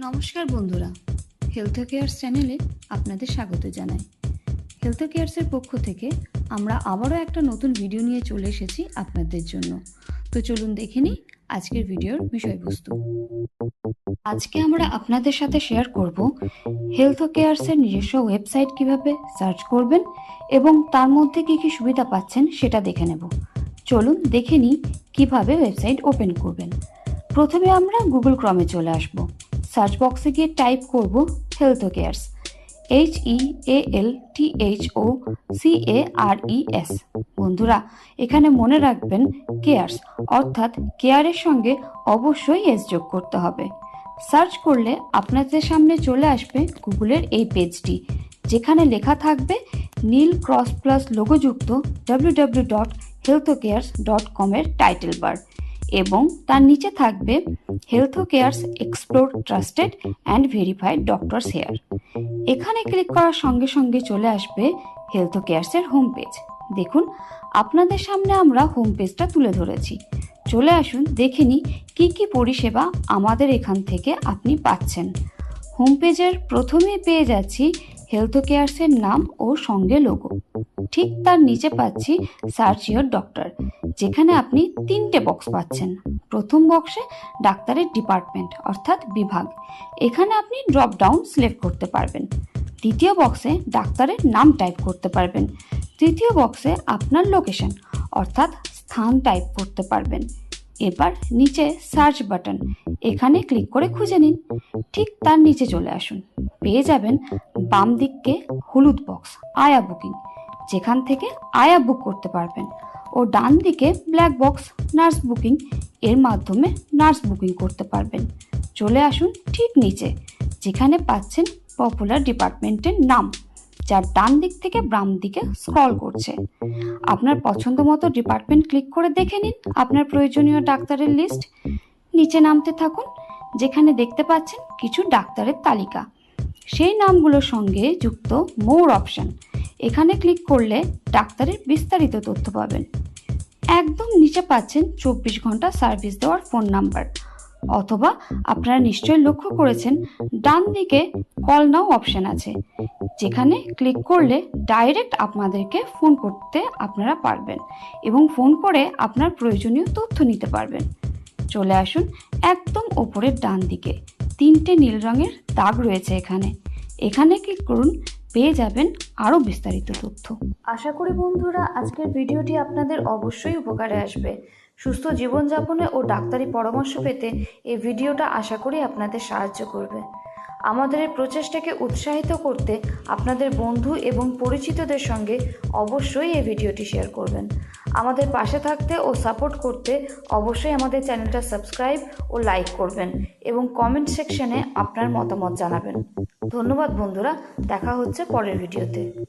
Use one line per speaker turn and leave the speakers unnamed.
নমস্কার বন্ধুরা, health cares চ্যানেলে আপনাদের স্বাগত জানাই। হেলথ কেয়ারসের পক্ষ থেকে আমরা আবারও একটা নতুন ভিডিও নিয়ে চলে এসেছি আপনাদের জন্য। তো চলুন দেখে নিই আজকের ভিডিওর বিষয়বস্তু। আজকে আমরা আপনাদের সাথে শেয়ার করব হেলথ কেয়ারসের নিজস্ব ওয়েবসাইট কিভাবে সার্চ করবেন এবং তার মধ্যে কী কী সুবিধা পাচ্ছেন সেটা দেখে নেব। চলুন দেখে নিই কীভাবে ওয়েবসাইট ওপেন করবেন। প্রথমে আমরা গুগল ক্রমে চলে আসব। সার্চ বক্সে গিয়ে টাইপ করব হেলথ কেয়ারস, HEALTHOCARES। বন্ধুরা, এখানে মনে রাখবেন কেয়ারস অর্থাৎ কেয়ারের সঙ্গে অবশ্যই এস যোগ করতে হবে। সার্চ করলে আপনাদের সামনে চলে আসবে গুগলের এই পেজটি, যেখানে লেখা থাকবে নীল ক্রস প্লাস লোগোযুক্ত www.healthcares.com এর টাইটেল বার এবং তার নিচে থাকবে health cares explore trusted and verified doctors here. এখানে ক্লিক করার সঙ্গে সঙ্গে চলে আসবে হেলথ কেয়ারসের হোম পেজ। দেখুন, আপনাদের সামনে আমরা হোম পেজটা তুলে ধরেছি। চলে আসুন দেখে নিই কী কী পরিষেবা আমাদের এখান থেকে আপনি পাচ্ছেন। হোম পেজের প্রথমেই পেয়ে যাচ্ছি হেলথ কেয়ারসের নাম ও সঙ্গে লোগো। ঠিক তার নিচে পাচ্ছি সার্চ ইওর ডক্টর, যেখানে আপনি 3টে বক্স পাচ্ছেন। প্রথম বক্সে ডাক্তারের ডিপার্টমেন্ট অর্থাৎ বিভাগ, এখানে আপনি ড্রপ ডাউন সিলেক্ট করতে পারবেন। দ্বিতীয় বক্সে ডাক্তারের নাম টাইপ করতে পারবেন। তৃতীয় বক্সে আপনার লোকেশন অর্থাৎ স্থান টাইপ করতে পারবেন। এবার নিচে সার্চ বাটন, এখানে ক্লিক করে খুঁজে নিন। ঠিক তার নিচে চলে আসুন, পেয়ে যাবেন বাম দিককে হলুদ বক্স আয়া বুকিং, যেখান থেকে আয়া বুক করতে পারবেন, ও ডান দিকে ব্ল্যাক বক্স নার্স বুকিং, এর মাধ্যমে নার্স বুকিং করতে পারবেন। চলে আসুন ঠিক নিচে, যেখানে পাচ্ছেন পপুলার ডিপার্টমেন্টের নাম, যার ডান দিক থেকে বাম দিকে স্ক্রল করছে। আপনার পছন্দ মতো ডিপার্টমেন্ট ক্লিক করে দেখে নিন আপনার প্রয়োজনীয় ডাক্তারের লিস্ট। নিচে নামতে থাকুন, যেখানে দেখতে পাচ্ছেন কিছু ডাক্তারের তালিকা, সেই নামগুলোর সঙ্গে যুক্ত মোর অপশন, এখানে ক্লিক করলে ডাক্তারের বিস্তারিত তথ্য পাবেন। একদম নিচে পাচ্ছেন 24 ঘন্টা সার্ভিস দেওয়ার ফোন নাম্বার, অথবা আপনারা নিশ্চয়ই লক্ষ্য করেছেন ডান দিকে কল নাও অপশন আছে, যেখানে ক্লিক করলে ডাইরেক্ট আপনাদেরকে ফোন করতে আপনারা পারবেন এবং ফোন করে আপনার প্রয়োজনীয় তথ্য নিতে পারবেন। চলে আসুন একদম ওপরের ডান দিকে 3টে নীল রঙের দাগ রয়েছে, এখানে ক্লিক করুন, পেয়ে যাবেন আরও বিস্তারিত তথ্য। আশা করি বন্ধুরা আজকের ভিডিওটি আপনাদের অবশ্যই উপকারে আসবে। সুস্থ জীবনযাপনে ও ডাক্তারি পরামর্শ পেতে এই ভিডিওটা আশা করি আপনাদের সাহায্য করবে। আমাদের এই প্রচেষ্টাকে উৎসাহিত করতে আপনাদের বন্ধু এবং পরিচিতদের সঙ্গে অবশ্যই এই ভিডিওটি শেয়ার করবেন। আমাদের পাশে থাকতে ও সাপোর্ট করতে অবশ্যই আমাদের চ্যানেলটা সাবস্ক্রাইব ও লাইক করবেন এবং কমেন্ট সেকশনে আপনার মতামত জানাবেন। ধন্যবাদ বন্ধুরা, দেখা হচ্ছে পরের ভিডিওতে।